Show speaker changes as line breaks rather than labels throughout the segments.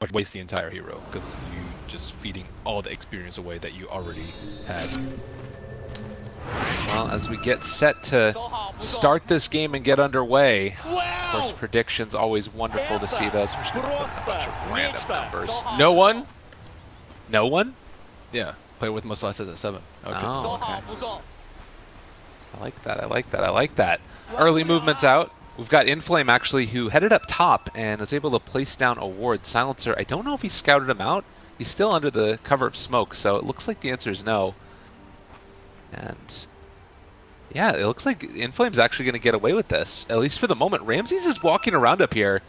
much waste the entire hero because you just feeding all the experience away that you already had.
Well, as we get set to start this game and get underway, of course, predictions always wonderful to see those. We're just going to put in a bunch of random numbers.
No one?
No one?
Yeah, play with most last at 7. Okay.
Oh, okay. I like that, I like that, I like that. Early movements out. We've got Inflame, actually, who headed up top and was able to place down a ward. Silencer, I don't know if he scouted him out. He's still under the cover of smoke, so it looks like the answer is no. And yeah, it looks like Inflame's actually going to get away with this, at least for the moment. Ramses is walking around up here.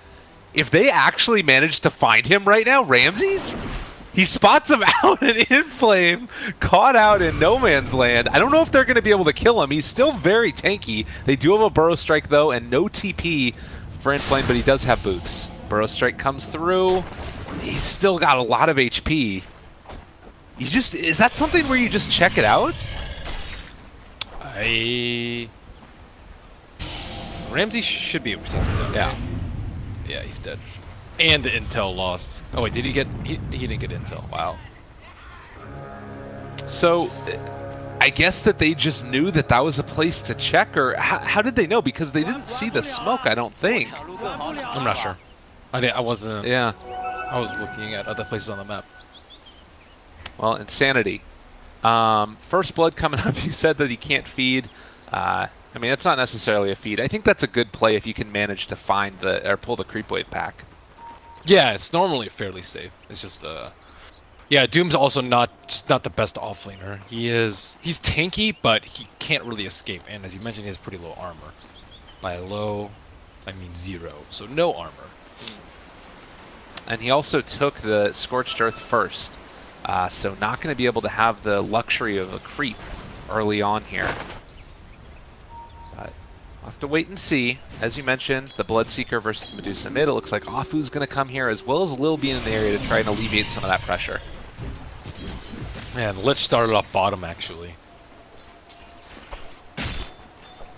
If they actually manage to find him right now, Ramses, he spots him out, and Inflame caught out in no man's land. I don't know if they're going to be able to kill him. He's still very tanky. They do have a Burrow Strike, though, and no TP for Inflame, but he does have boots. Burrow Strike comes through. He's still got a lot of HP. Is that something where you just check it out?
Ramsey should be able to take some damage.
Yeah.
Yeah, he's dead. And the intel lost. Oh wait, did he get? He didn't get intel. Wow.
So, I guess that they just knew that that was a place to check, or how did they know? Because they didn't see the smoke, I don't think.
I'm not sure. I wasn't.
Yeah.
I was looking at other places on the map.
Well, Insanity. First blood coming up. You said that he can't feed. I mean, it's not necessarily a feed. I think that's a good play if you can manage to find or pull the creep wave back.
Yeah, it's normally fairly safe. It's just yeah, Doom's also not the best offlaner. He's tanky, but he can't really escape. And as you mentioned, he has pretty low armor. By low, I mean 0, so no armor.
And he also took the Scorched Earth first, so not going to be able to have the luxury of a creep early on here. But we'll have to wait and see. As you mentioned, the Bloodseeker versus Medusa mid. It looks like Afu's going to come here, as well as Lil being in the area to try and alleviate some of that pressure.
Man, Lich started off bottom, actually.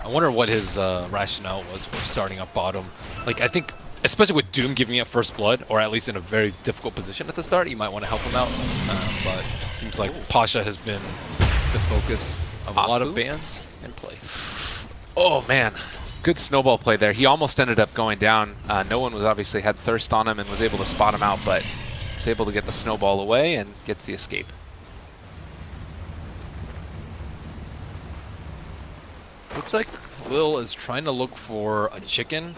I wonder what his rationale was for starting up bottom. Like, I think, especially with Doom giving up first blood, or at least in a very difficult position at the start, you might want to help him out. But it seems like Pasha has been the focus of a lot of bans in play.
Oh, man. Good snowball play there. He almost ended up going down. No one was obviously had thirst on him and was able to spot him out, but was able to get the snowball away and gets the escape.
Looks like Lil is trying to look for a chicken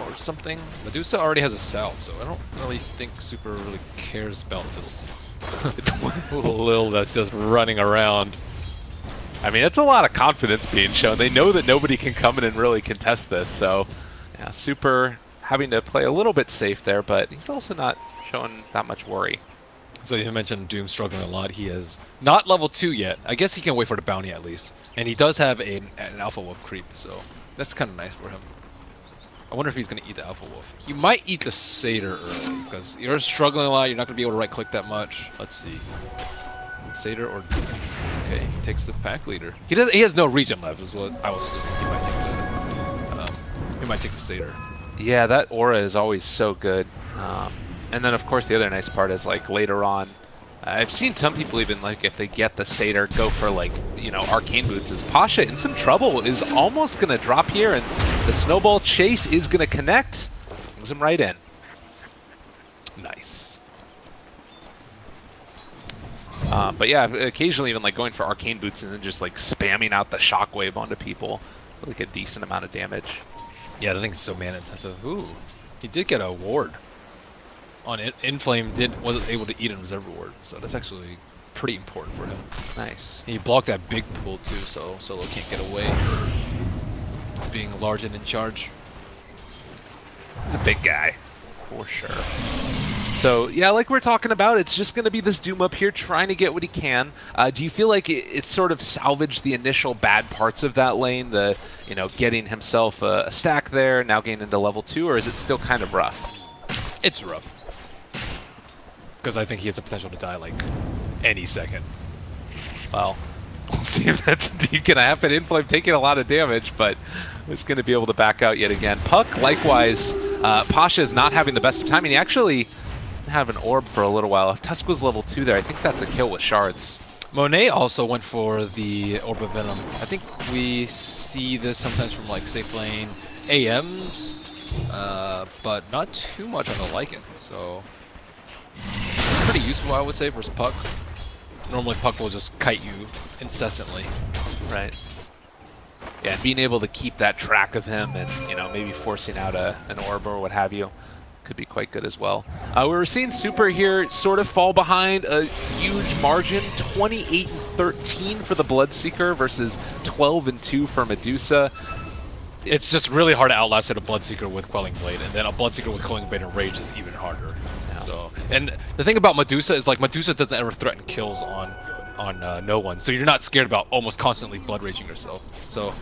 or something. Medusa already has a salve, so I don't really think Super really cares about this Lil that's just running around.
I mean, it's a lot of confidence being shown. They know that nobody can come in and really contest this, so yeah, Super having to play a little bit safe there, but he's also not showing that much worry.
So you mentioned Doom struggling a lot. He is not level 2 yet. I guess he can wait for the bounty at least. And he does have an Alpha Wolf creep, so that's kind of nice for him. I wonder if he's going to eat the Alpha Wolf. He might eat the Satyr early, because you're struggling a lot. You're not going to be able to right-click that much. Let's see. Satyr or Doom? Okay, he takes the pack leader. He has no region left, is what I was suggesting. He might take the Satyr.
Yeah, that aura is always so good. And then, of course, the other nice part is, like, later on, I've seen some people even, like, if they get the Satyr, go for, like, you know, Arcane Boots. Is Pasha in some trouble, is almost going to drop here, and the Snowball Chase is going to connect. Brings him right in.
Nice.
But yeah, occasionally even, like, going for Arcane Boots and then just, like, spamming out the Shockwave onto people. Like, a decent amount of damage.
Yeah, the thing's so mana-intensive. Ooh, he did get a ward. On it, Inflame wasn't able to eat an Observer Ward, so that's actually pretty important for him.
Nice.
He blocked that big pull too, so Solo can't get away. Being large and in charge.
He's a big guy, for sure. So yeah, like we're talking about, it's just going to be this Doom up here trying to get what he can. Do you feel like it's sort of salvaged the initial bad parts of that lane, the getting himself a stack there, now getting into level 2, or is it still kind of rough?
It's rough. Because I think he has the potential to die like any second.
Well, we'll see if that's indeed going to happen. Inflame taking a lot of damage, but it's going to be able to back out yet again. Puck, likewise, Pasha is not having the best of time. And he actually have an orb for a little while. If Tusk was level 2 there, I think that's a kill with shards.
Monet also went for the Orb of Venom. I think we see this sometimes from like safe lane AMs, but not too much on the Lycan. So pretty useful, I would say, versus Puck. Normally Puck will just kite you incessantly.
Right. Yeah, and being able to keep that track of him and, you know, maybe forcing out an orb or what have you could be quite good as well. We were seeing Super here sort of fall behind a huge margin, 28-13 for the Bloodseeker versus 12-2 for Medusa.
It's just really hard to outlast a Bloodseeker with Quelling Blade, and then a Bloodseeker with Quelling Blade and Rage is even harder.
Yeah.
So, and the thing about Medusa is like Medusa doesn't ever threaten kills on no one, so you're not scared about almost constantly blood raging yourself. So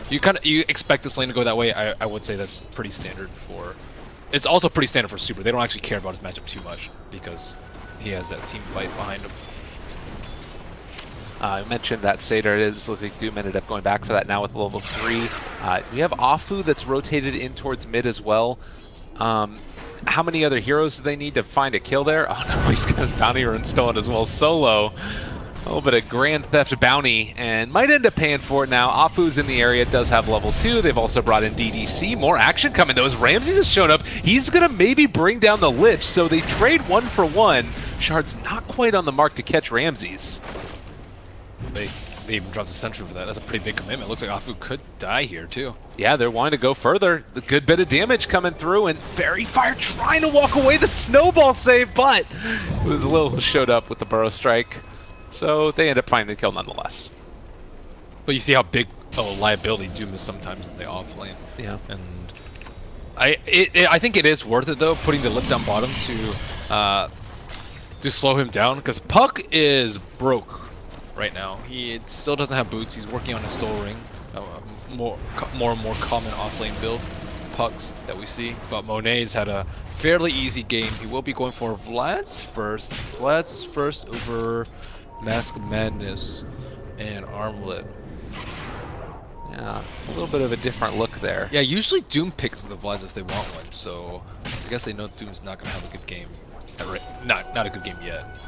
you expect this lane to go that way. I would say that's pretty standard for. It's also pretty standard for Super. They don't actually care about his matchup too much because he has that team fight behind him.
I mentioned that Seder. It is looking like Doom ended up going back for that now with level 3. We have Afu that's rotated in towards mid as well. How many other heroes do they need to find a kill there? Oh no, he's got his bounty rune stolen as well. Solo. A little bit of Grand Theft bounty, and might end up paying for it now. Afu's in the area, does have level 2. They've also brought in DDC. More action coming, though, as Ramses has shown up. He's going to maybe bring down the Lich, so they trade 1 for 1. Shard's not quite on the mark to catch Ramses.
They even dropped the sentry for that. That's a pretty big commitment. Looks like Afu could die here, too.
Yeah, they're wanting to go further. The good bit of damage coming through, and Fairy Fire trying to walk away. The snowball save, but it was a little showed up with the Burrow Strike. So they end up finding the kill nonetheless.
But you see how big a liability Doom is sometimes in the off lane.
Yeah.
And I think it is worth it though, putting the lift down bottom to slow him down, because Puck is broke right now. He still doesn't have boots. He's working on his Soul Ring, more and more common off lane build Pucks that we see. But Monet's had a fairly easy game. He will be going for Vlad's first. Vlad's first over Mask of Madness and Armlet.
Yeah, a little bit of a different look there.
Yeah, usually Doom picks the Vlads if they want one, so I guess they know Doom's not going to have a good game. Not a good game yet.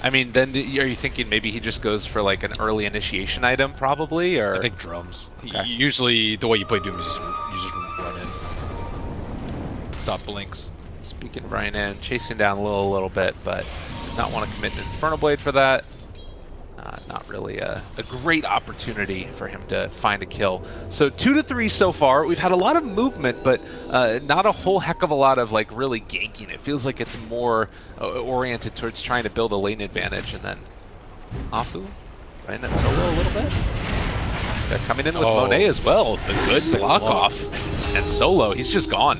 I mean, then are you thinking maybe he just goes for like an early initiation item, probably, or?
I think drums.
Okay.
Usually, the way you play Doom is you just run in. Stop blinks.
Speaking of running in, chasing down a little bit, but not want to commit an Infernal Blade for that. Not really a great opportunity for him to find a kill. So 2-3 so far. We've had a lot of movement, but not a whole heck of a lot of like really ganking. It feels like it's more oriented towards trying to build a lane advantage. And then Afu running that solo a little bit. They're coming in with Monet as well. The good block off. And Solo, he's just gone.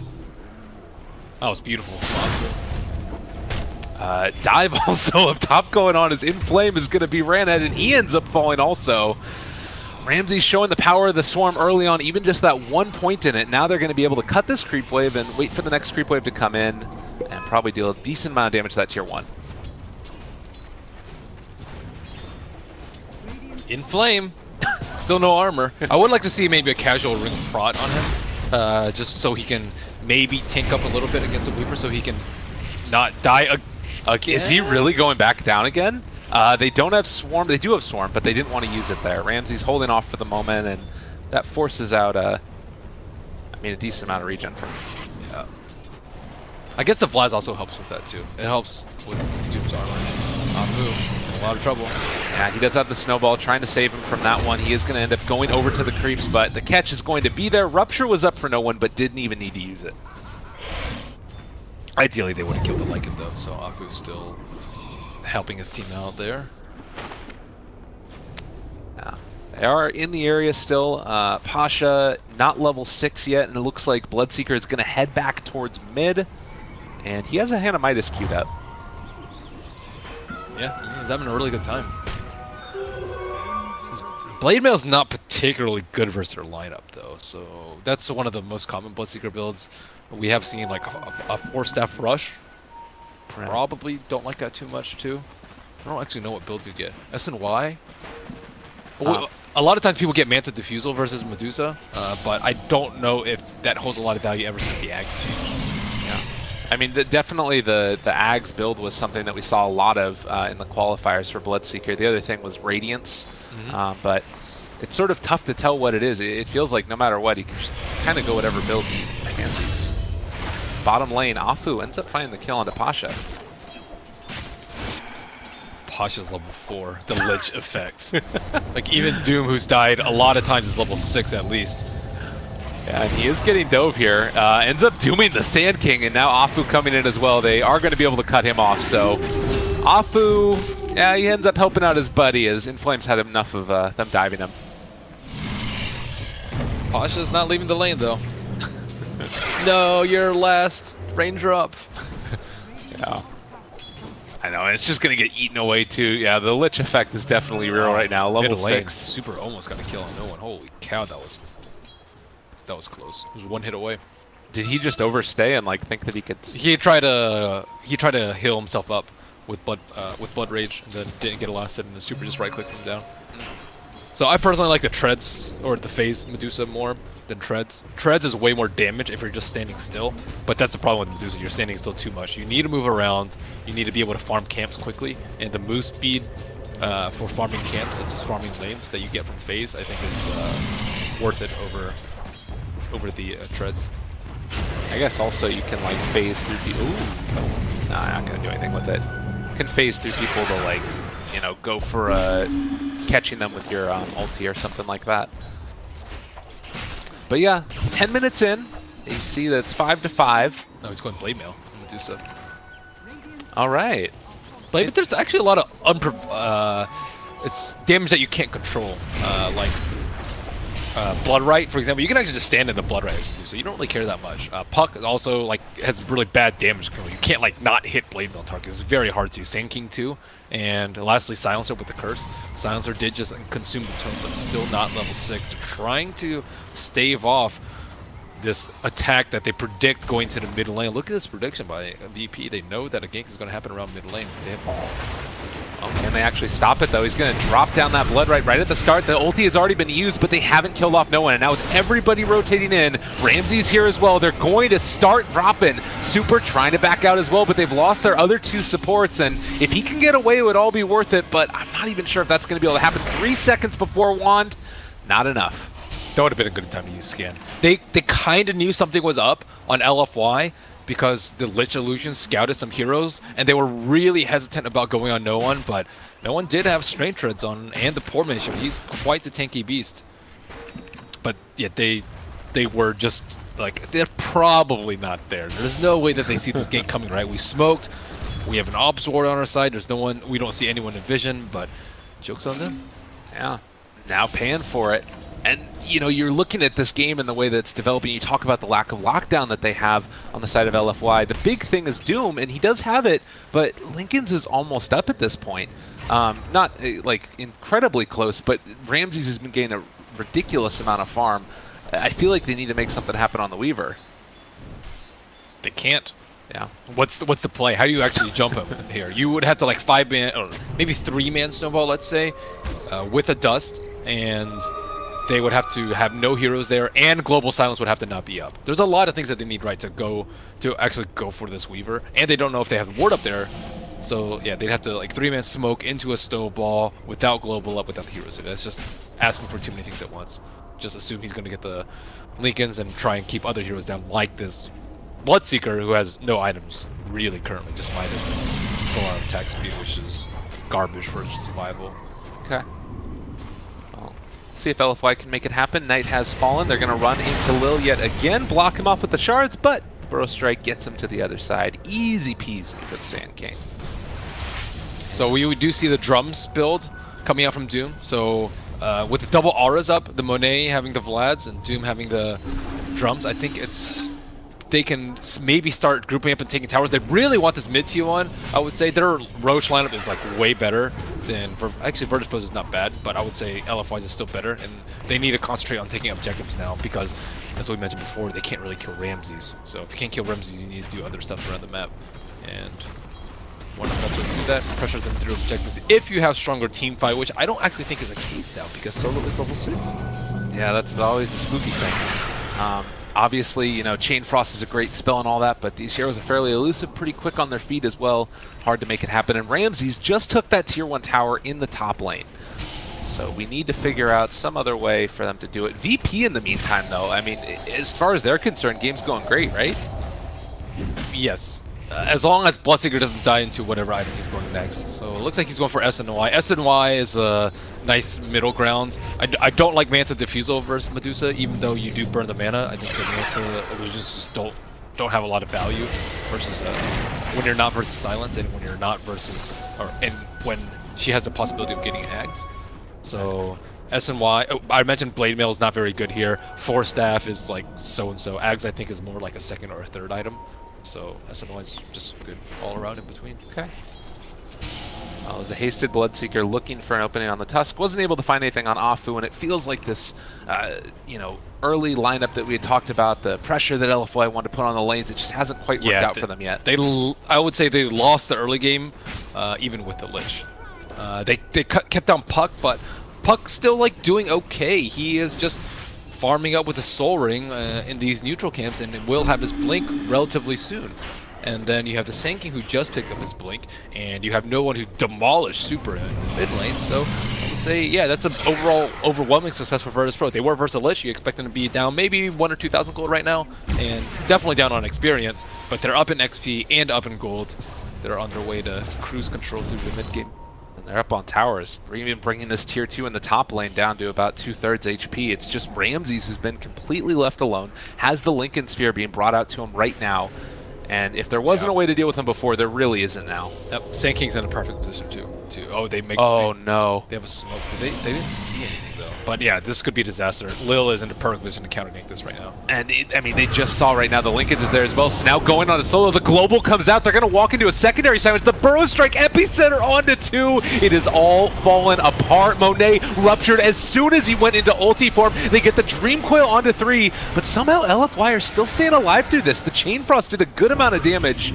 That was beautiful.
Dive also up top going on as Inflame is going to be ran at, and he ends up falling also. Ramsey's showing the power of the Swarm early on, even just that 1 point in it. Now they're going to be able to cut this creep wave and wait for the next creep wave to come in and probably deal a decent amount of damage to that tier 1.
Inflame. Still no armor. I would like to see maybe a casual Ring of Prot on him, just so he can maybe tank up a little bit against the Weaver so he can not die again.
Is he really going back down again? They don't have Swarm. They do have Swarm, but they didn't want to use it there. Ramsey's holding off for the moment, and that forces out a decent amount of regen from him.
Yeah. I guess the Vlad also helps with that too. It helps with Doom's armor issues. Afu, in a lot of trouble.
Yeah, he does have the snowball, trying to save him from that one. He is going to end up going over to the creeps, but the catch is going to be there. Rupture was up for no one, but didn't even need to use it.
Ideally, they would have killed the Lycan though, so Afu's still helping his team out there.
Yeah. They are in the area still. Pasha, not level 6 yet, and it looks like Bloodseeker is going to head back towards mid, and he has a Hanamitis queued up.
Yeah, he's having a really good time. Blade Mail's not particularly good versus their lineup though, so that's one of the most common Bloodseeker builds. We have seen like a 4-staff rush. Probably don't like that too much too. I don't actually know what build you get. SNY? A lot of times people get Manta Diffusal versus Medusa, but I don't know if that holds a lot of value ever since the Ags change.
Yeah. I mean, definitely the Ags build was something that we saw a lot of in the qualifiers for Bloodseeker. The other thing was Radiance, but it's sort of tough to tell what it is. It feels like no matter what, he can just kind of go whatever build he fancies. It's bottom lane. Afu ends up finding the kill onto Pasha.
Pasha's level 4, the Lich effect. Like even Doom, who's died a lot of times, is level 6 at least.
Yeah, and he is getting dove here. Ends up dooming the Sand King, and now Afu coming in as well. They are going to be able to cut him off, so Afu, yeah, he ends up helping out his buddy as Inflames had enough of them diving him.
Pasha's not leaving the lane, though. No, your last ranger up.
Yeah. I know, it's just going to get eaten away, too. Yeah, the Lich effect is definitely real right now. Level 6.
Super almost got a kill on no one. Holy cow, that was close. It was one hit away.
Did he just overstay and like think that he could?
He tried to heal himself up with blood rage, and then didn't get a last hit, and the super just right clicked him down. So I personally like the treads or the phase Medusa more than treads. Treads is way more damage if you're just standing still, but that's the problem with Medusa. You're standing still too much. You need to move around. You need to be able to farm camps quickly, and the move speed for farming camps and just farming lanes that you get from phase, I think, is worth it over the treads.
I guess also you can like phase through people. Ooh, nah, I'm not gonna do anything with it. You can phase through people to like, you know, go for catching them with your ulti or something like that. But yeah, 10 minutes in, you see that it's 5-5.
No, he's going Blade Mail, Medusa.
All right.
Blade, but there's actually a lot of it's damage that you can't control, like Blood Right, for example. You can actually just stand in the Blood Right as Medusa. You don't really care that much. Puck is also like has really bad damage control. You can't like not hit Blade Mail targets. It's very hard to. Sand King too. And lastly, Silencer with the Curse. Silencer did just consume the tome, but still not level 6. They're trying to stave off this attack that they predict going to the mid lane. Look at this prediction by VP. They know that a gank is going to happen around mid lane.
Can they actually stop it, though? He's going to drop down that Blood right at the start. The ulti has already been used, but they haven't killed off no one. And now with everybody rotating in, Ramsey's here as well. They're going to start dropping. Super trying to back out as well, but they've lost their other 2 supports. And if he can get away, it would all be worth it. But I'm not even sure if that's going to be able to happen. 3 seconds before Wand, not enough.
That would have been a good time to use Scan. They kind of knew something was up on LFY because the Lich Illusion scouted some heroes, and they were really hesitant about going on No One, but No One did have Strain Treads on, and the Poor Mission. He's quite the tanky beast. But yeah, they were just like, they're probably not there. There's no way that they see this game coming, right? We smoked, we have an Ops Ward on our side, there's no one, we don't see anyone in vision, but joke's on them.
Yeah, now paying for it. And, you know, you're looking at this game and the way that it's developing. You talk about the lack of lockdown that they have on the side of LFY. The big thing is Doom, and he does have it, but Lincoln's is almost up at this point. Not, like, incredibly close, but Ramsey's has been getting a ridiculous amount of farm. I feel like they need to make something happen on the Weaver.
They can't.
Yeah.
What's the play? How do you actually jump him here? You would have to, like, 5-man, or maybe 3-man snowball, let's say, with a dust, and they would have to have no heroes there, and Global Silence would have to not be up. There's a lot of things that they need, right, to actually go for this Weaver, and they don't know if they have Ward up there. So yeah, they'd have to like 3-man smoke into a snowball without Global up, without the heroes. That's just asking for too many things at once. Just assume he's going to get the Lincolns and try and keep other heroes down, like this Bloodseeker, who has no items really currently, just Midas and just a lot of attack speed, which is garbage for survival.
Okay. See if LFY can make it happen. Knight has fallen. They're going to run into Lil yet again, block him off with the shards, but Burrow Strike gets him to the other side. Easy peasy for the Sand King.
So we do see the drums build coming out from Doom. So with the double auras up, the Monet having the Vlads and Doom having the drums, I think they can maybe start grouping up and taking towers. They really want this mid T1. I would say their Roche lineup is like way better than actually Virtus Pose is not bad, but I would say LFY's is still better, and they need to concentrate on taking objectives now because, as we mentioned before, they can't really kill Ramses. So if you can't kill Ramses, you need to do other stuff around the map, and one of the best ways to do that, pressure them through objectives if you have stronger team fight, which I don't actually think is the case now because Solo is level 6.
Yeah, that's always the spooky thing. Obviously, you know, Chain Frost is a great spell and all that, but these heroes are fairly elusive, pretty quick on their feet as well. Hard to make it happen. And Ramses just took that tier 1 tower in the top lane. So we need to figure out some other way for them to do it. VP in the meantime, though, I mean, as far as they're concerned, game's going great, right?
Yes. As long as Bloodseeker doesn't die into whatever item he's going next. So it looks like he's going for SNY. SNY is a nice middle ground. I don't like Manta Diffusal versus Medusa, even though you do burn the mana. I think the Manta illusions just don't have a lot of value versus when you're not versus Silence and when you're not versus and when she has the possibility of getting Ags. So SNY, I mentioned Blade Mail is not very good here. Force Staff is like so-and-so. Ags I think is more like a second or a third item. So SNY is just good all around in between.
Okay. Well, as a hasted Bloodseeker looking for an opening on the Tusk, wasn't able to find anything on Afu, and it feels like this, you know, early lineup that we had talked about, the pressure that LFY wanted to put on the lanes, it just hasn't quite worked out for them yet.
I would say they lost the early game, even with the Lich. They kept down Puck, but Puck's still like doing okay. He is just farming up with the Soul Ring in these neutral camps, and will have his Blink relatively soon. And then you have the Sand King who just picked up his Blink, and you have no one who demolished Super in the mid lane. So I would say, yeah, that's an overall overwhelming success for Virtus Pro. They were versus Lich. You expect them to be down maybe 1,000 or 2,000 gold right now, and definitely down on experience, but they're up in XP and up in gold. They're on their way to cruise control through the mid game.
And they're up on towers. We're even bringing this tier 2 in the top lane down to about 2/3 HP. It's just Ramses who's been completely left alone, has the Lincoln Sphere being brought out to him right now. And if there wasn't a way to deal with him before, there really isn't now.
Yep, Sand King's in a perfect position too. Oh, they make.
No.
They have a smoke. They didn't see anything though. But yeah, this could be a disaster. Lil is in a perfect position to counter-gank this right now.
And I mean, they just saw right now the Lincoln is there as well. So now going on a solo, the global comes out. They're going to walk into a secondary silence. The Burrow Strike Epicenter onto 2. It is all fallen apart. Monet ruptured as soon as he went into ulti form. They get the Dream Coil onto 3, but somehow LFY are still staying alive through this. The Chain Frost did a good amount of damage,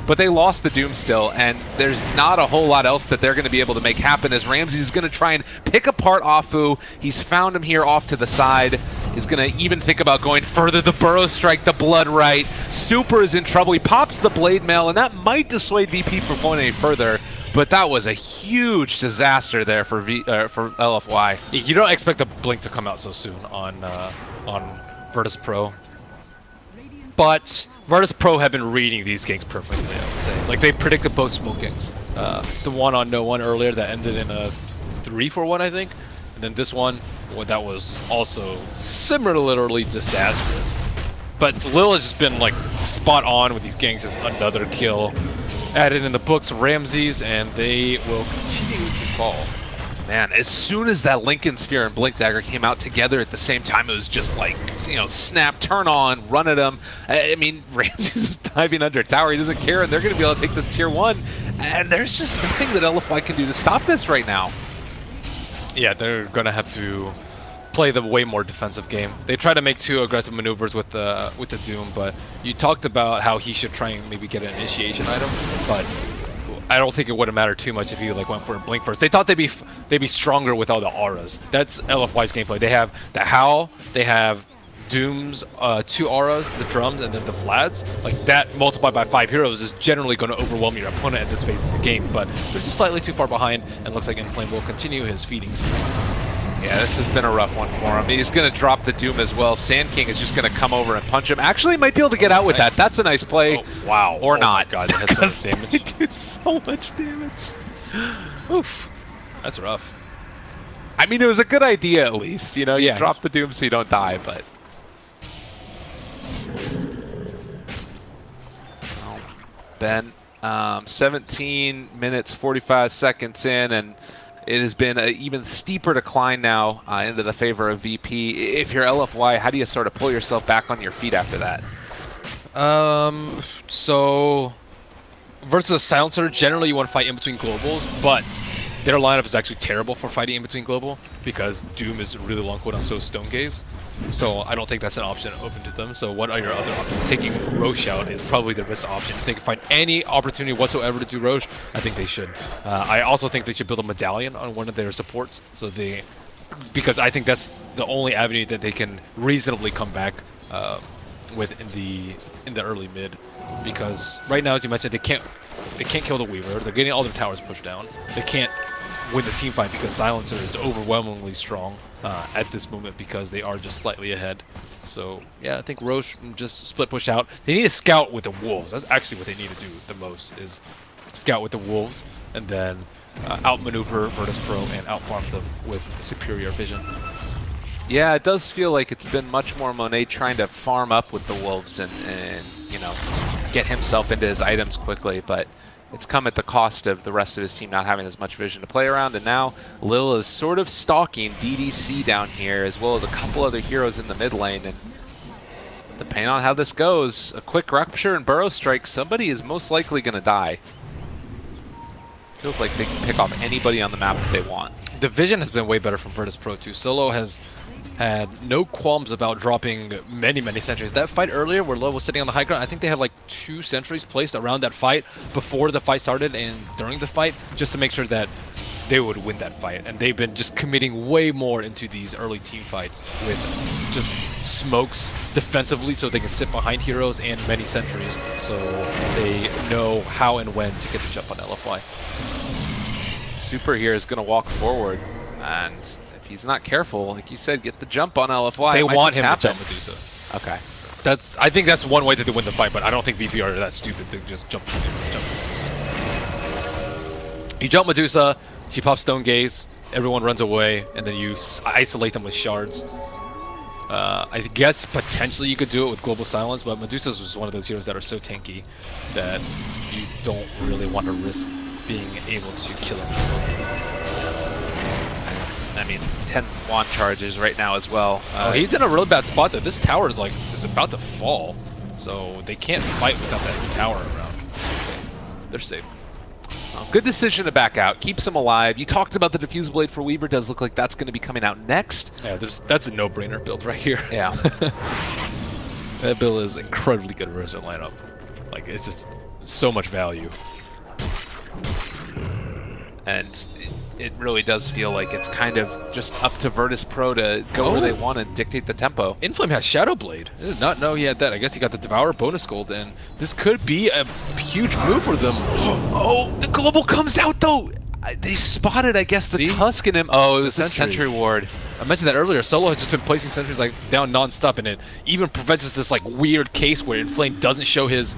but they lost the Doom still, and there's not a whole lot else that they're going to be able to make happen as Ramses is going to try and pick apart Afu. He's found him here off to the side. He's going to even think about going further. The Burrow Strike, the Blood Right. Super is in trouble. He pops the Blade Mail, and that might dissuade VP from going any further, but that was a huge disaster there for LFY.
You don't expect the Blink to come out so soon on Virtus Pro. But Virtus Pro have been reading these ganks perfectly, I would say. Like, they predicted both smoke ganks. The one on No One earlier that ended in a 3-for-1, I think. And then this one, well, that was also similarly disastrous. But Lil has just been, like, spot on with these ganks. Just another kill added in the books of Ramses, and they will continue to fall.
Man, as soon as that Lincoln Sphere and Blink Dagger came out together at the same time, it was just like, you know, snap, turn on, run at him. I mean, Ramses was diving under tower. He doesn't care, and they're going to be able to take this tier 1. And there's just nothing that LFY can do to stop this right now.
Yeah, they're going to have to play the way more defensive game. They try to make 2 aggressive maneuvers with the Doom, but you talked about how he should try and maybe get an initiation item, but I don't think it would have mattered too much if he like went for a Blink first. They thought they'd be stronger with all the auras. That's LFY's gameplay. They have the Howl, they have Doom's 2 auras, the drums, and then the Vlads. Like that multiplied by 5 heroes is generally going to overwhelm your opponent at this phase of the game. But they're just slightly too far behind, and looks like Inflame will continue his feeding spree.
Yeah, this has been a rough one for him. He's going to drop the Doom as well. Sand King is just going to come over and punch him. Actually, might be able to get out with that. That's a nice play.
Oh, wow.
Or not.
My God, that has so much damage.
They do so much damage.
Oof. That's rough.
I mean, it was a good idea at least. You know, you
Yeah.
drop the Doom so you don't die, but... Well, Ben, 17 minutes, 45 seconds in, and it has been an even steeper decline now into the favor of VP. If you're LFY, how do you sort of pull yourself back on your feet after that?
So versus a Silencer, generally you want to fight in between globals, but their lineup is actually terrible for fighting in between global because Doom is really long cooldown, so is Stone Gaze. So I don't think that's an option open to them. So what are your other options? Taking Roche out is probably their best option. If they can find any opportunity whatsoever to do Roche, I think they should. I also think they should build a medallion on one of their supports, so because I think that's the only avenue that they can reasonably come back with in the early mid, because right now, as you mentioned, they can't kill the Weaver. They're getting all their towers pushed down. They can't win the team fight because Silencer is overwhelmingly strong at this moment because they are just slightly ahead. So yeah, I think Roche just split push out. They need to scout with the Wolves. That's actually what they need to do the most, is scout with the Wolves and then outmaneuver Virtus Pro and outfarm them with superior vision.
Yeah, it does feel like it's been much more Monet trying to farm up with the Wolves and you know, get himself into his items quickly, but it's come at the cost of the rest of his team not having as much vision to play around, and now Lil is sort of stalking DDC down here, as well as a couple other heroes in the mid lane, and depending on how this goes, a quick Rupture and Burrow Strike, somebody is most likely going to die. Feels like they can pick off anybody on the map that they want.
The vision has been way better from Virtus Pro too. Solo has had no qualms about dropping many sentries. That fight earlier where Lo was sitting on the high ground, I think they had like 2 sentries placed around that fight before the fight started and during the fight, just to make sure that they would win that fight. And they've been just committing way more into these early team fights with just smokes defensively so they can sit behind heroes and many sentries, so they know how and when to get the jump on LFY.
Super here is going to walk forward, and if he's not careful, like you said, get the jump on LFY.
They want him to jump Medusa.
Okay.
I think that's one way that they win the fight, but I don't think VP are that stupid to just jump Medusa. You jump Medusa, she pops Stone Gaze, everyone runs away, and then you isolate them with shards. I guess potentially you could do it with Global Silence, but Medusa's was one of those heroes that are so tanky that you don't really want to risk being able to kill him.
I mean, 10 wand charges right now as well.
Oh, he's in a really bad spot though. This tower is about to fall, so they can't fight without that tower around. They're safe.
Well, good decision to back out. Keeps him alive. You talked about the Diffuse Blade for Weaver. Does look like that's going to be coming out next.
Yeah, that's a no-brainer build right here.
Yeah.
That build is incredibly good versus lineup. Like, it's just so much value.
And it really does feel like it's kind of just up to Virtus Pro to go where they want and dictate the tempo.
Inflame has Shadow Blade. I did not know he had that. I guess he got the Devour bonus gold, and this could be a huge move for them.
Oh, the global comes out though. They spotted, I guess, the Tusk in him. Oh, it was the Sentry Ward.
I mentioned that earlier. Solo has just been placing sentries like down non-stop, and it even prevents this like weird case where Inflame doesn't show his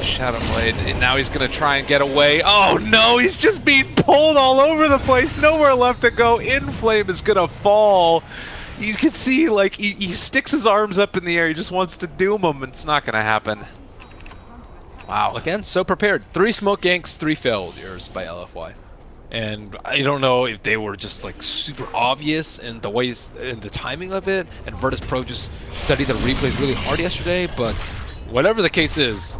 Shadow Blade, and now he's gonna try and get away. Oh no, he's just being pulled all over the place. Nowhere left to go. Inflame is gonna fall. You can see, like, he sticks his arms up in the air. He just wants to doom him, and it's not gonna happen.
Wow. Again, so prepared. 3 smoke ganks, 3 failures by LFY. And I don't know if they were just like super obvious in the ways in the timing of it, and Virtus Pro just studied the replays really hard yesterday, but whatever the case is,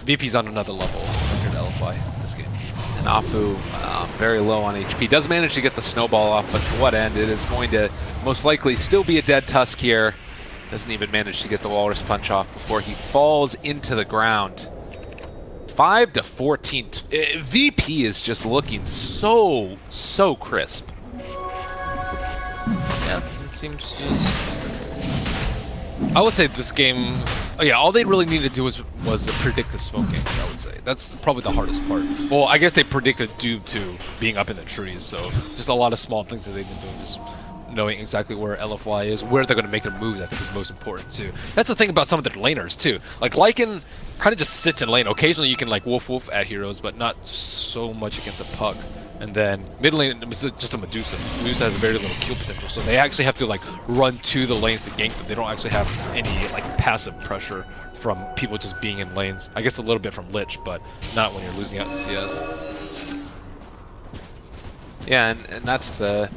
VP's on another level compared to LFY in this game.
And Afu, very low on HP. Does manage to get the snowball off, but to what end? It is going to most likely still be a dead Tusk here. Doesn't even manage to get the Walrus Punch off before he falls into the ground. 5 to 14. VP is just looking so crisp.
Yeah, it seems just... I would say this game... Oh yeah, all they really needed to do was predict the smoke games, I would say. That's probably the hardest part. Well, I guess they predicted Doom 2 being up in the trees, so just a lot of small things that they've been doing, just knowing exactly where LFY is, where they're going to make their moves, I think is most important too. That's the thing about some of the laners too. Like Lycan kind of just sits in lane. Occasionally you can like wolf at heroes, but not so much against a Puck. And then mid lane is just a Medusa. Medusa has very little kill potential, so they actually have to like run to the lanes to gank them. They don't actually have any like passive pressure from people just being in lanes. I guess a little bit from Lich, but not when you're losing out in CS.
Yeah, and that's the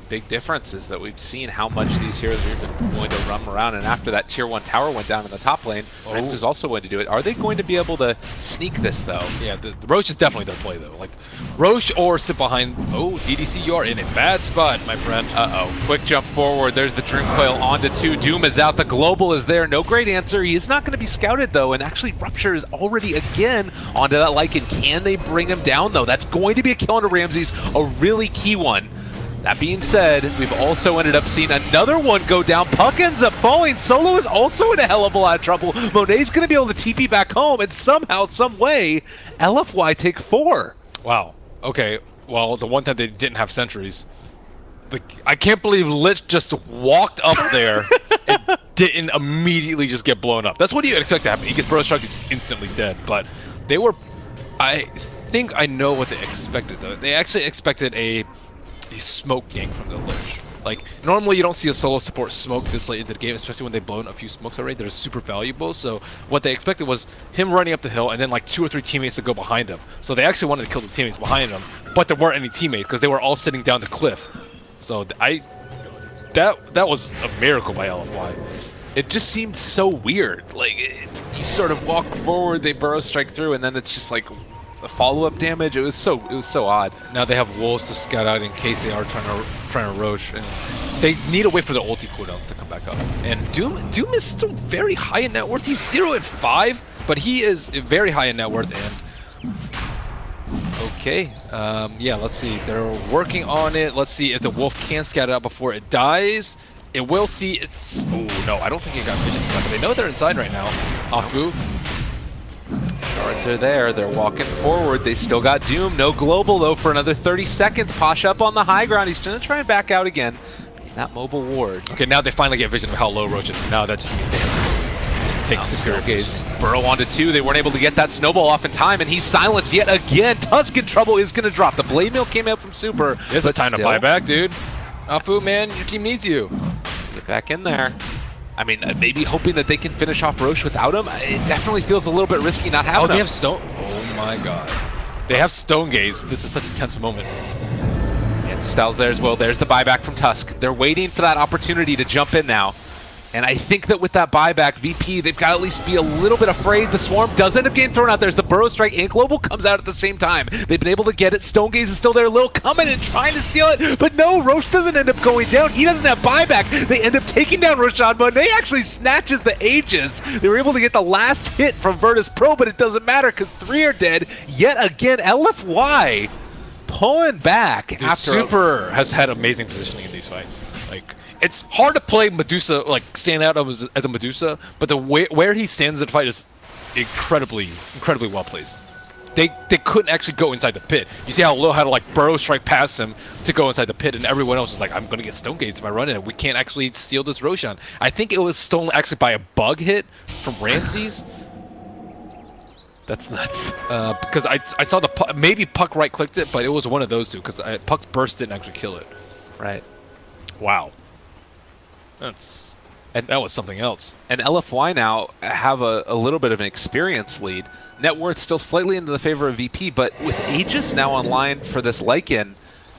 big difference, is that we've seen how much these heroes are even going to run around, and after that tier 1 tower went down in the top lane, Prince is also going to do it. Are they going to be able to sneak this though?
Yeah, the Roche is definitely their play though. Like Roche or sit behind. Oh, DDC, you are in a bad spot, my friend.
Uh-oh, quick jump forward. There's the Dream Coil onto 2. Doom is out, the global is there. No great answer. He is not going to be scouted though, and actually Rupture is already again onto that Lycan. Can they bring him down though? That's going to be a kill onto Ramses, a really key one. That being said, we've also ended up seeing another one go down. Puck ends up falling. Solo is also in a hell of a lot of trouble. Monet's going to be able to TP back home, and somehow, some way, LFY take 4.
Wow. Okay. Well, the one time they didn't have sentries, I can't believe Lich just walked up there and didn't immediately just get blown up. That's what you expect to happen. He gets burrow struck, he's just instantly dead. But they were, I think I know what they expected though. They actually expected a smoke gank from the Lich. Like, normally you don't see a solo support smoke this late into the game, especially when they've blown a few smokes already. They're super valuable. So what they expected was him running up the hill and then like 2 or 3 teammates to go behind him. So they actually wanted to kill the teammates behind him, but there weren't any teammates because they were all sitting down the cliff. So that was a miracle by LFY.
It just seemed so weird. Like, you sort of walk forward, they burrow strike through, and then it's just like the follow-up damage. It was so odd.
Now they have Wolves to scout out in case they are trying to roach, and they need to wait for the ulti cooldowns to come back up. And Doom is still very high in net worth. He's 0 and 5, but he is very high in net worth. And okay, yeah, let's see. They're working on it. Let's see if the Wolf can scout it out before it dies. It will see it's... Oh, no, I don't think it got vision inside, but they know they're inside right now. Aku.
Shards are there. They're walking forward. They still got Doom. No global, though, for another 30 seconds. Pasha up on the high ground. He's going to try and back out again. That mobile ward.
Okay, now they finally get vision of how low Roach is. Now that just means they have to take secure gaze.
Burrow onto 2. They weren't able to get that snowball off in time, and he's silenced yet again. Tusk in trouble is going to drop. The Blade Mill came out from Super.
It's a time to buy back, dude. Afu, man, your team needs you.
Get back in there. I mean, maybe hoping that they can finish off Roche without him. It definitely feels a little bit risky not having him.
They have Stone. Oh my god. They have Stone Gaze. This is such a tense moment.
And Styles there as well. There's the buyback from Tusk. They're waiting for that opportunity to jump in now. And I think that with that buyback, VP, they've got to at least be a little bit afraid. The Swarm does end up getting thrown out. There's the Burrow Strike, and Global comes out at the same time. They've been able to get it. Stone Gaze is still there. Lil coming and trying to steal it, but no, Roche doesn't end up going down. He doesn't have buyback. They end up taking down Rashad, but they actually snatches the Aegis. They were able to get the last hit from Virtus Pro, but it doesn't matter because 3 are dead. Yet again, LFY pulling back.
Dude, Super has had amazing positioning in these fights. Like, it's hard to play Medusa, like stand out as a Medusa, but the where he stands in the fight is incredibly well placed. They couldn't actually go inside the pit. You see how Lil had to like burrow strike past him to go inside the pit, and everyone else was like, I'm gonna get Stone Gaze if I run it. We can't actually steal this Roshan. I think it was stolen actually by a bug hit from Ramses.
That's nuts.
Because I saw the maybe Puck right clicked it, but it was one of those two because Puck's burst didn't actually kill it.
Right.
Wow. That was something else.
And LFY now have a little bit of an experience lead. Net worth still slightly into the favor of VP, but with Aegis now online for this Lycan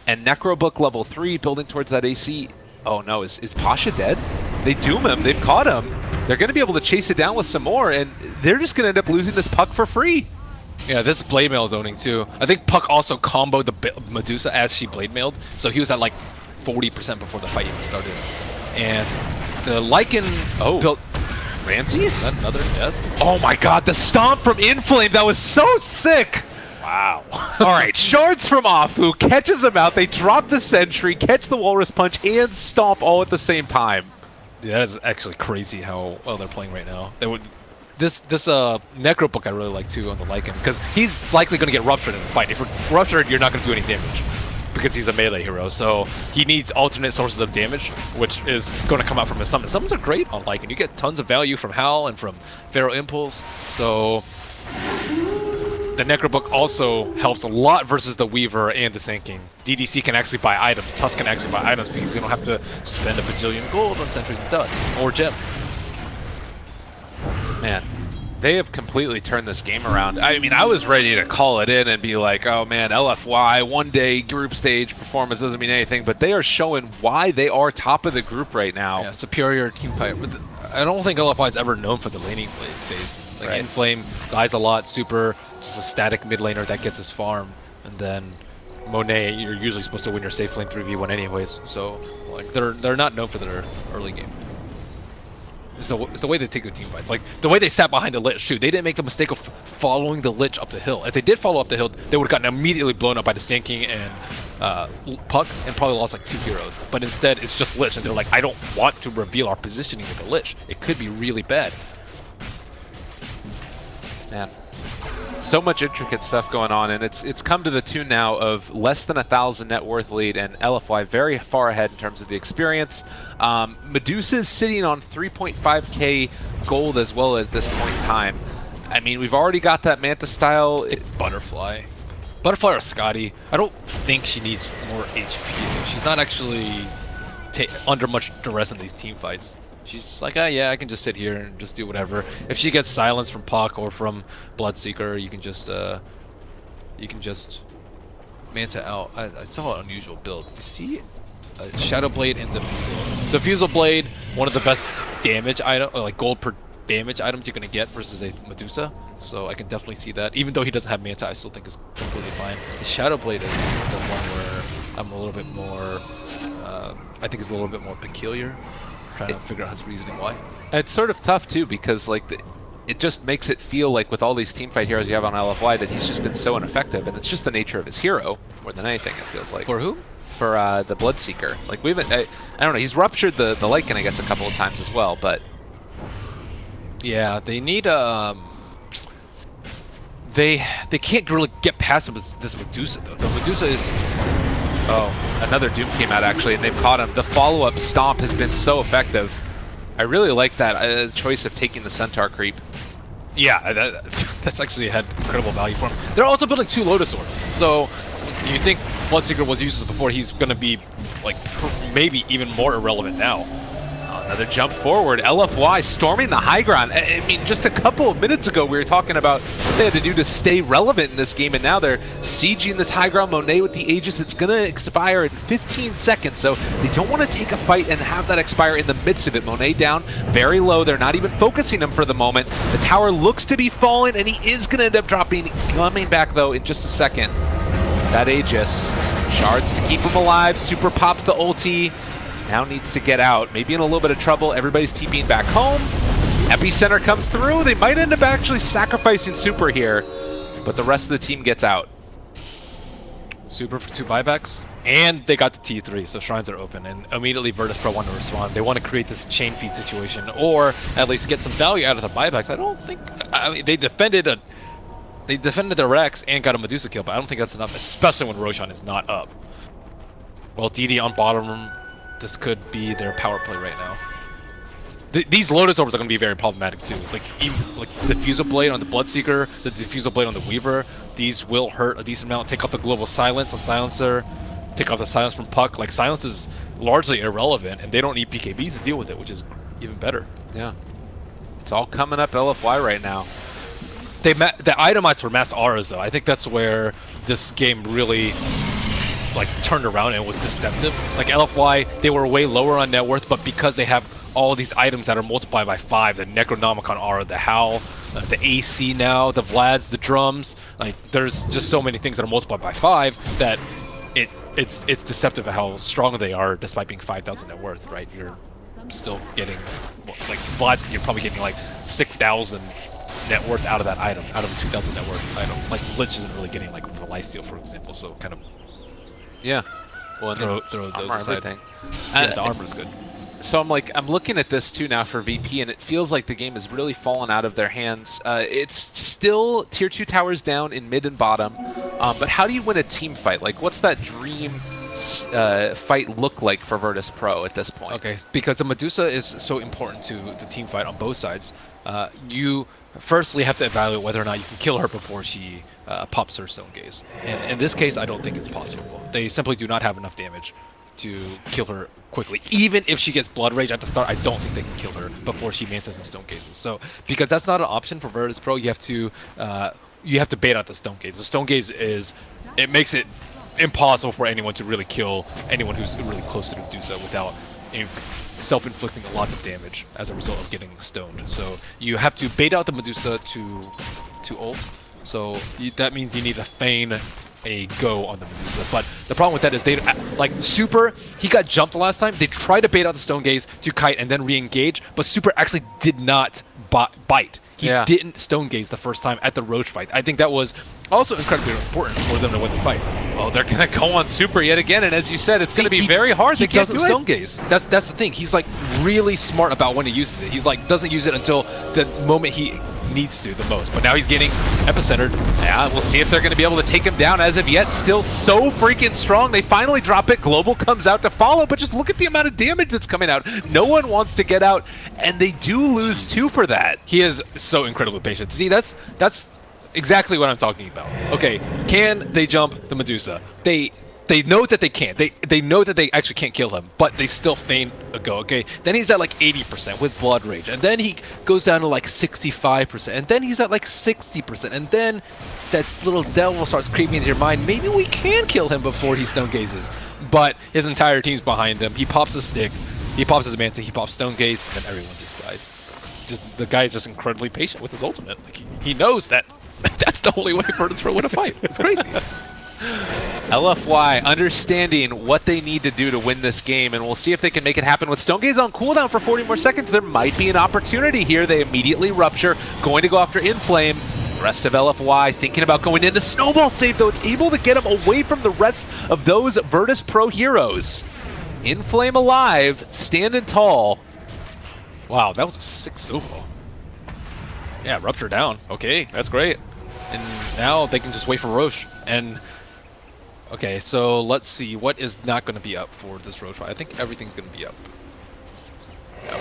and Necrobook level 3 building towards that AC. Oh no, is Pasha dead? They doom him, they've caught him. They're going to be able to chase it down with some more, and they're just going to end up losing this Puck for free.
Yeah, this Blade Mail zoning too. I think Puck also comboed the Medusa as she Blade Mailed, so he was at like 40% before the fight even started. And the Lycan built...
Ramses?
Another death?
Oh my god, the stomp from Inflame, that was so sick!
Wow.
Alright, shards from Afu, catches him out, they drop the sentry, catch the Walrus Punch, and stomp all at the same time.
Yeah, that is actually crazy how well they're playing right now. This Necrobook I really like too on the Lycan, because he's likely going to get ruptured in the fight. If you're ruptured, you're not going to do any damage, because he's a melee hero, so he needs alternate sources of damage, which is going to come out from his summons. Summons are great on Lycan. You get tons of value from Howl and from Feral Impulse, so the Necrobook also helps a lot versus the Weaver and the Sand King. DDC can actually buy items, Tusk can actually buy items because they don't have to spend a bajillion gold on sentries and dust, or gem.
Man, they have completely turned this game around. I mean, I was ready to call it in and be like, oh man, LFY, one day group stage performance doesn't mean anything, but they are showing why they are top of the group right now.
Yeah, superior team fight. I don't think LFY is ever known for the laning phase. Like,
right.
Inflame dies a lot, Super, just a static mid laner that gets his farm, and then Monet, you're usually supposed to win your safe lane 3v1 anyways, so like they're not known for their early game. It's the way they take the team fights. Like, the way they sat behind the Lich, too. They didn't make the mistake of following the Lich up the hill. If they did follow up the hill, they would have gotten immediately blown up by the Sand King and Puck and probably lost like 2 heroes. But instead, it's just Lich, and they're like, I don't want to reveal our positioning with the Lich. It could be really bad.
Man, so much intricate stuff going on, and it's come to the tune now of less than 1,000 net worth lead, and LFY very far ahead in terms of the experience. Medusa's sitting on 3.5k gold as well at this point in time. I mean, we've already got that Manta style.
Butterfly. Butterfly or Scotty. I don't think she needs more HP. She's not actually under much duress in these team fights. She's just like, yeah, I can just sit here and just do whatever. If she gets silenced from Puck or from Bloodseeker, you can just Manta out. It's an unusual build. You see, Shadow Blade and Diffusal. Diffusal Blade, one of the best damage item, or like gold per damage items you're gonna get versus a Medusa. So I can definitely see that. Even though he doesn't have Manta, I still think it's completely fine. The Shadow Blade is the one where I'm a little bit more. I think it's a little bit more peculiar. Trying to figure out his reasoning why.
It's sort of tough too, because like it just makes it feel like with all these teamfight heroes you have on LFY that he's just been so ineffective, and it's just the nature of his hero more than anything. It feels like.
For who?
For the Bloodseeker. Like we haven't. I don't know. He's ruptured the Lycan, I guess, a couple of times as well, but
yeah, they need they can't really get past this Medusa though. The Medusa is.
Oh, another Doom came out actually, and they've caught him. The follow-up stomp has been so effective. I really like that choice of taking the Centaur creep.
Yeah, that's actually had incredible value for him. They're also building 2 Lotus Orbs, so you think Bloodseeker was useless before, he's going to be like maybe even more irrelevant now.
Another jump forward. LFY storming the high ground. I mean, just a couple of minutes ago, we were talking about what they had to do to stay relevant in this game, and now they're sieging this high ground. Monet with the Aegis. It's going to expire in 15 seconds, so they don't want to take a fight and have that expire in the midst of it. Monet down very low. They're not even focusing him for the moment. The tower looks to be falling, and he is going to end up dropping. Coming back, though, in just a second. That Aegis. Shards to keep him alive. Super pops the ulti. Now needs to get out. Maybe in a little bit of trouble. Everybody's TPing back home. Epicenter comes through. They might end up actually sacrificing Super here, but the rest of the team gets out.
Super for 2 buybacks, and they got the T3, so shrines are open, and immediately Virtus Pro want to respond. They want to create this chain feed situation, or at least get some value out of the buybacks. I don't think. I mean, they defended their Rex and got a Medusa kill, but I don't think that's enough, especially when Roshan is not up. Well, DD on bottom. This could be their power play right now. These Lotus Orbs are going to be very problematic too. Like even like the Diffusal Blade on the Bloodseeker, the Diffusal Blade on the Weaver. These will hurt a decent amount. Take off the Global Silence on Silencer. Take off the Silence from Puck. Like Silence is largely irrelevant, and they don't need PKBs to deal with it, which is even better.
Yeah, it's all coming up LFY right now.
The itemites were mass auras though. I think that's where this game really like turned around and was deceptive. Like LFY, they were way lower on net worth, but because they have all these items that are multiplied by 5, the Necronomicon Aura, the Howl, the AC now, the Vlads, the drums, like there's just so many things that are multiplied by 5 that it's deceptive at how strong they are despite being 5,000 net worth, right? You're still getting, like Vlads, you're probably getting like 6,000 net worth out of that item, out of a 2,000 net worth item. Like Lich isn't really getting like the lifesteal, for example, so kind of
yeah. Well,
throw those aside. Yeah, the armor's good.
So I'm looking at this too now for VP, and it feels like the game has really fallen out of their hands. It's still tier 2 towers down in mid and bottom, but how do you win a team fight? Like, what's that dream fight look like for Virtus Pro at this point?
Okay, because the Medusa is so important to the team fight on both sides. You firstly have to evaluate whether or not you can kill her before she pops her Stone Gaze. And in this case, I don't think it's possible. They simply do not have enough damage to kill her quickly. Even if she gets Blood Rage at the start, I don't think they can kill her before she mantas and Stone Gazes. So, because that's not an option for Virtus Pro, you have to bait out the Stone Gaze. The Stone Gaze makes it impossible for anyone to really kill anyone who's really close to the Medusa without self-inflicting lots of damage as a result of getting stoned. So you have to bait out the Medusa to ult. So that means you need to feign a go on the Medusa. But the problem with that is they like Super, he got jumped last time. They tried to bait out the Stone Gaze to kite and then re-engage, but Super actually did not bite. He
Yeah.
didn't stone gaze the first time at the Roach fight. I think that was also incredibly important for them to win the fight.
Oh, they're going to go on super yet again, and as you said, it's going to be very hard.
He
They can't
doesn't
do
stone
it.
gaze. That's the thing. He's like really smart about when he uses it. He's like doesn't use it until the moment he needs to the most. But now he's getting epicentered.
Yeah, we'll see if they're going to be able to take him down. As of yet, still so freaking strong. They finally drop it. Global comes out to follow, but just look at the amount of damage that's coming out. No one wants to get out, and they do lose 2 for that.
He is so incredibly patient. See, that's exactly what I'm talking about. Okay, can they jump the Medusa? They know that they can't. They know that they actually can't kill him, but they still feign a go, okay? Then he's at like 80% with Blood Rage, and then he goes down to like 65%, and then he's at like 60%, and then that little devil starts creeping into your mind, maybe we can kill him before he stone gazes. But his entire team's behind him. He pops a stick, he pops his Manta, he pops stone gaze, and then everyone just dies. Just the guy is just incredibly patient with his ultimate. Like he knows that that's the only way for us to win a fight. It's crazy.
LFY understanding what they need to do to win this game, and we'll see if they can make it happen. With Stone Gaze on cooldown for 40 more seconds, there might be an opportunity here. They immediately rupture, going to go after Inflame. The rest of LFY thinking about going in. The snowball save, though, it's able to get him away from the rest of those Virtus Pro heroes. Inflame alive, standing tall.
Wow, that was a sick snowball. Yeah, rupture down. Okay, that's great. And now they can just wait for Roche. And okay, so let's see what is not going to be up for this Roche fight. I think everything's going to be up. Yep.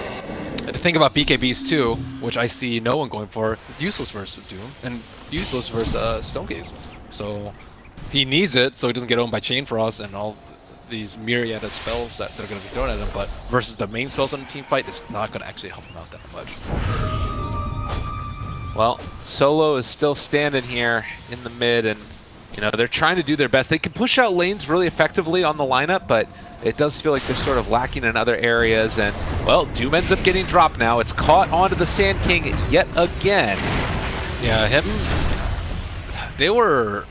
And to think about BKBs too, which I see no one going for. It's useless versus Doom and useless versus Stone Gaze. So he needs it so he doesn't get owned by Chain Frost and all these myriad of spells that they're going to be thrown at him. But versus the main spells on the team fight, it's not going to actually help him out that much.
Well, Solo is still standing here in the mid, and you know, they're trying to do their best. They can push out lanes really effectively on the lineup, but it does feel like they're sort of lacking in other areas. And, well, Doom ends up getting dropped now. It's caught onto the Sand King yet again.
Yeah, him. They were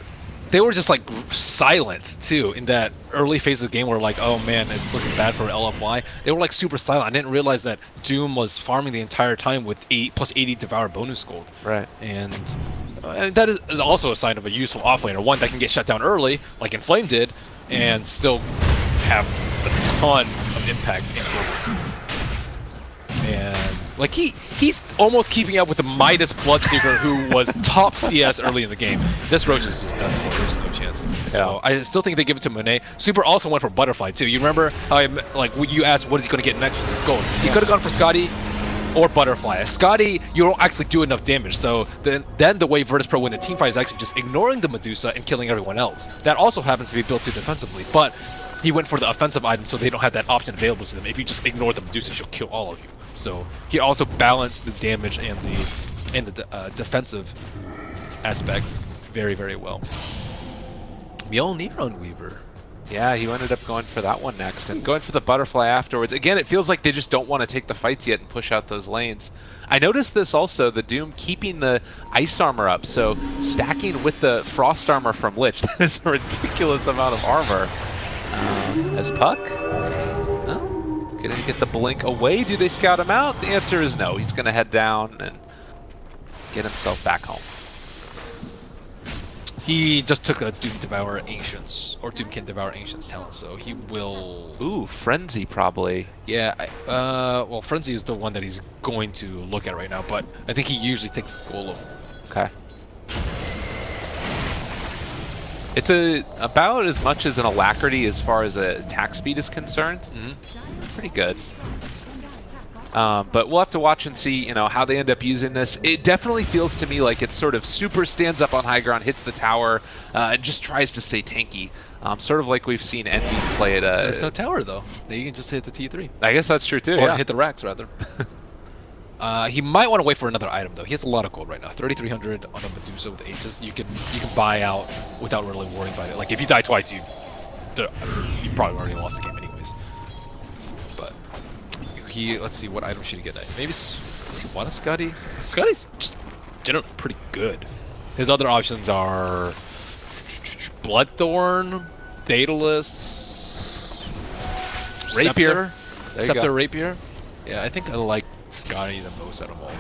just like silent too in that early phase of the game where like, oh man, it's looking bad for LFY. They were like super silent. I didn't realize that Doom was farming the entire time with plus 80 Devour bonus gold.
Right.
And that is also a sign of a useful offlaner, one that can get shut down early, like Inflame did, and still have a ton of impact in globals. And like he's almost keeping up with the Midas Bloodseeker, who was top CS early in the game. This Roach is just done for. There's no chance. So I still think they give it to Monet. Super also went for Butterfly too. You remember how you asked what is he going to get next with this gold? He could have gone for Scotty or Butterfly. Scotty, you don't actually do enough damage. So then the way Virtus Pro win the team fight is actually just ignoring the Medusa and killing everyone else. That also happens to be built too defensively, but he went for the offensive item so they don't have that option available to them. If you just ignore the Medusa, she'll kill all of you. So he also balanced the damage and the defensive aspect very, very well. Mjolnir Weaver.
Yeah, he ended up going for that one next and going for the Butterfly afterwards. Again, it feels like they just don't want to take the fights yet and push out those lanes. I noticed this also, the Doom keeping the Ice Armor up, so stacking with the Frost Armor from Lich. That is a ridiculous amount of armor. As Puck? No? Gonna get the blink away. Do they scout him out? The answer is no. He's gonna head down and get himself back home.
He just took a Doom Devour Ancients, or Doom can Devour Ancients talent, so he will...
Ooh, Frenzy probably.
Yeah, well, Frenzy is the one that he's going to look at right now, but I think he usually takes the Golem.
Okay. It's about as much as an Alacrity as far as attack speed is concerned. Pretty good. But we'll have to watch and see, you know, how they end up using this. It definitely feels to me like it sort of super stands up on high ground, hits the tower, and just tries to stay tanky. Sort of like we've seen Envy play it.
There's no tower, though. You can just hit the T3.
I guess that's true, too.
Or
yeah.
hit the racks, rather. He might want to wait for another item, though. He has a lot of gold right now. 3,300 on a Medusa with Aegis. You can buy out without really worrying about it. Like, if you die twice, you probably already lost the game anyways. But let's see, what item should he get? Maybe does he want a Scotty? Scotty's just generally pretty good. His other options are Bloodthorn, Daedalus, Rapier. Scepter Rapier. Yeah, I think I like Scotty the most out of all.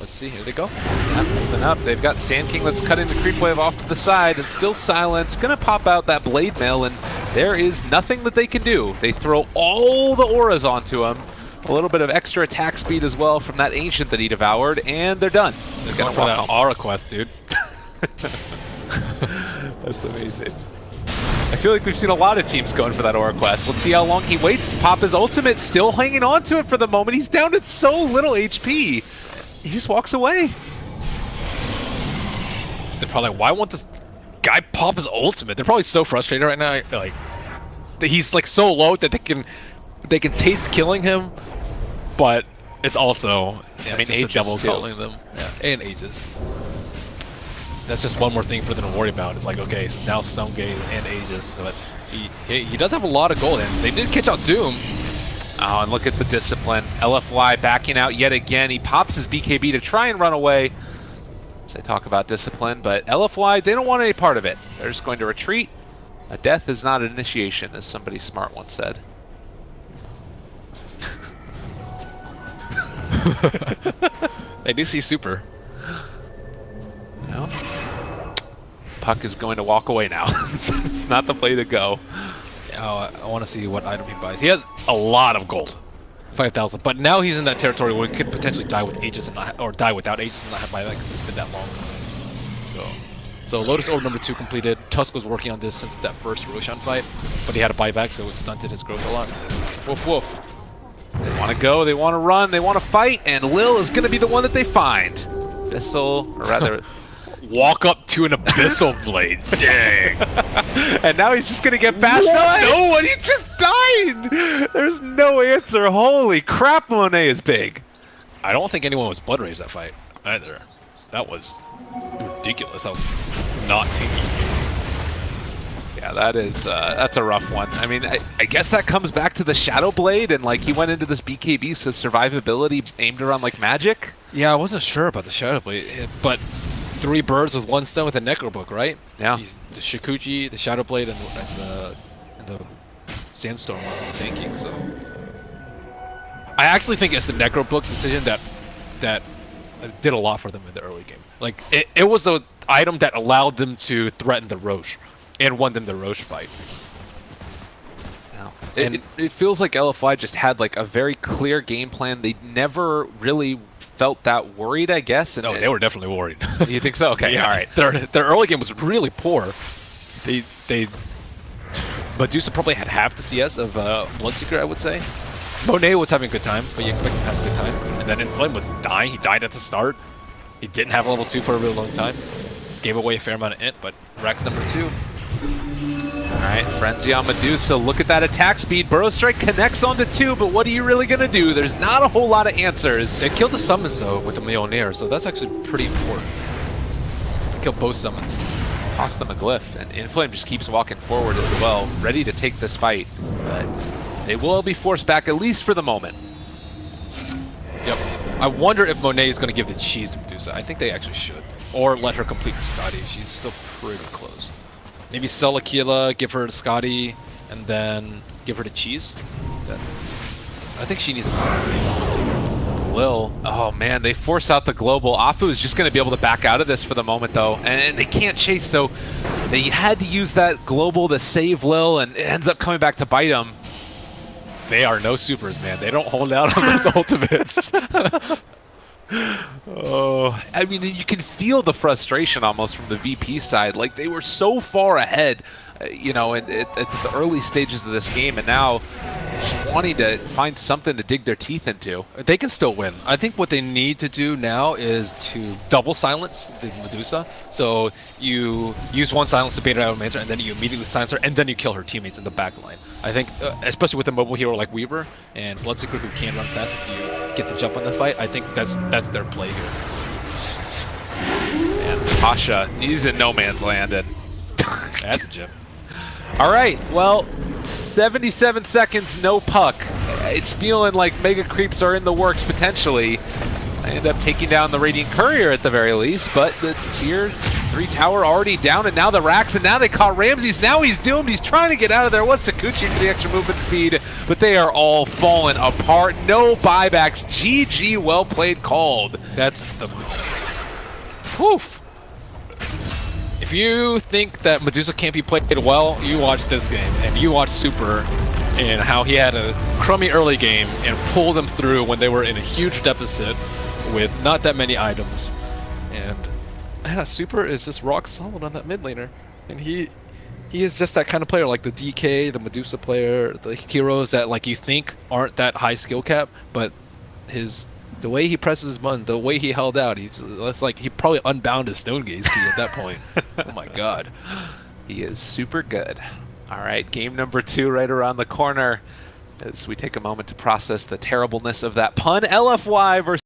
But Let's see. Here they go.
Yeah, moving up. They've got Sand King that's cutting the creep wave off to the side, and still Silence. Gonna pop out that blade mail, and there is nothing that they can do. They throw all the auras onto him. A little bit of extra attack speed as well from that Ancient that he devoured, and they're done.
They're going for that aura quest, dude.
That's amazing. I feel like we've seen a lot of teams going for that aura quest. Let's see how long he waits to pop his ultimate. Still hanging on to it for the moment. He's down to so little HP. He just walks away.
They're probably like, why won't this guy pop his ultimate? They're probably so frustrated right now. Like, that he's like so low that they can taste killing him, but it's also
I mean,
just
Aegis
the devil
too.
calling them. Yeah, and Aegis. That's just one more thing for them to worry about. It's like, okay, so now Stonegate and Aegis, but he does have a lot of gold, and they did catch out Doom.
Oh, and look at the discipline. LFY backing out yet again. He pops his BKB to try and run away. As I talk about discipline, but LFY, they don't want any part of it. They're just going to retreat. A death is not an initiation, as somebody smart once said.
They do see super.
No. Puck is going to walk away now. It's not the play to go.
Oh, I want to see what item he buys. He has a lot of gold, 5,000. But now he's in that territory where he could potentially die with Aegis and not, or die without Aegis and not have buyback because it's been that long. So Lotus Orb number 2 completed. Tusk was working on this since that first Roshan fight, but he had a buyback, so it stunted his growth a lot. Woof woof.
They want to go, they want to run, they want to fight, and Lil is going to be the one that they find. Abyssal, or rather...
Walk up to an Abyssal Blade. Dang.
And now he's just going to get bashed up. No one, he just died! There's no answer. Holy crap, Monet is big.
I don't think anyone was Blood Rage that fight either. That was ridiculous. That was not tinky.
Yeah, that is, that's a rough one. I mean, I guess that comes back to the Shadow Blade, and like he went into this BKB, so survivability aimed around like magic.
Yeah, I wasn't sure about the Shadow Blade, but 3 birds with 1 stone with a Necro Book, right?
Yeah.
The Shikuchi, the Shadow Blade, and the Sandstorm one, the Sand King. So I actually think it's the Necro Book decision that did a lot for them in the early game. Like it was the item that allowed them to threaten the Roche and won them the Roche fight.
Yeah. It feels like LFY just had like a very clear game plan. They never really felt that worried, I guess. And
No, they were definitely worried.
You think so? Okay,
Yeah,
all right.
Their early game was really poor. Medusa probably had half the CS of Bloodseeker, I would say. Monet was having a good time, but you expect him to have a good time. And then Inflame was dying. He died at the start. He didn't have a level 2 for a really long time. Gave away a fair amount of int, but Rex number 2.
All right, Frenzy on Medusa. Look at that attack speed. Burrow Strike connects onto 2, but what are you really going to do? There's not a whole lot of answers.
They killed the summons, though, with the Mjolnir, so that's actually pretty important. Killed both summons.
Toss them a glyph, and Inflame just keeps walking forward as well, ready to take this fight. But they will be forced back, at least for the moment.
Yep. I wonder if Monet is going to give the cheese to Medusa. I think they actually should. Or let her complete her Scotty. She's still pretty close. Maybe sell Aquila, give her to Scotty, and then give her the cheese. I think she needs a
Lil, oh man, they force out the global. Afu is just going to be able to back out of this for the moment though, and they can't chase, so they had to use that global to save Lil, and it ends up coming back to bite him.
They are no supers, man. They don't hold out on those ultimates.
Oh, I mean, you can feel the frustration almost from the VP side. Like, they were so far ahead, you know, at the early stages of this game, and now just wanting to find something to dig their teeth into.
They can still win. I think what they need to do now is to double silence the Medusa. So you use 1 silence to bait her out of Mancer, and then you immediately silence her, and then you kill her teammates in the back line. I think, especially with a mobile hero like Weaver and Bloodseeker who can run fast if you get the jump on the fight, I think that's their play here.
And Pasha, he's in no man's land. And
that's a gem.
All right, well, 77 seconds, no puck. It's feeling like mega creeps are in the works potentially. They end up taking down the Radiant Courier at the very least, but the tier 3 tower already down, and now the racks, and now they caught Ramses. Now he's doomed. He's trying to get out of there. What's Sakuchi for the extra movement speed? But they are all falling apart. No buybacks. GG, well played, called.
That's the... Poof! If you think that Medusa can't be played well, you watch this game, and you watch Super and how he had a crummy early game and pulled them through when they were in a huge deficit with not that many items. And yeah, Super is just rock solid on that mid laner. And he is just that kind of player, like the DK, the Medusa player, the heroes that like you think aren't that high skill cap, but the way he presses his buttons, the way he held out, it's like he probably unbound his Stone Gaze key at that point. Oh my god.
He is super good. All right, game number 2 right around the corner as we take a moment to process the terribleness of that pun. LFY versus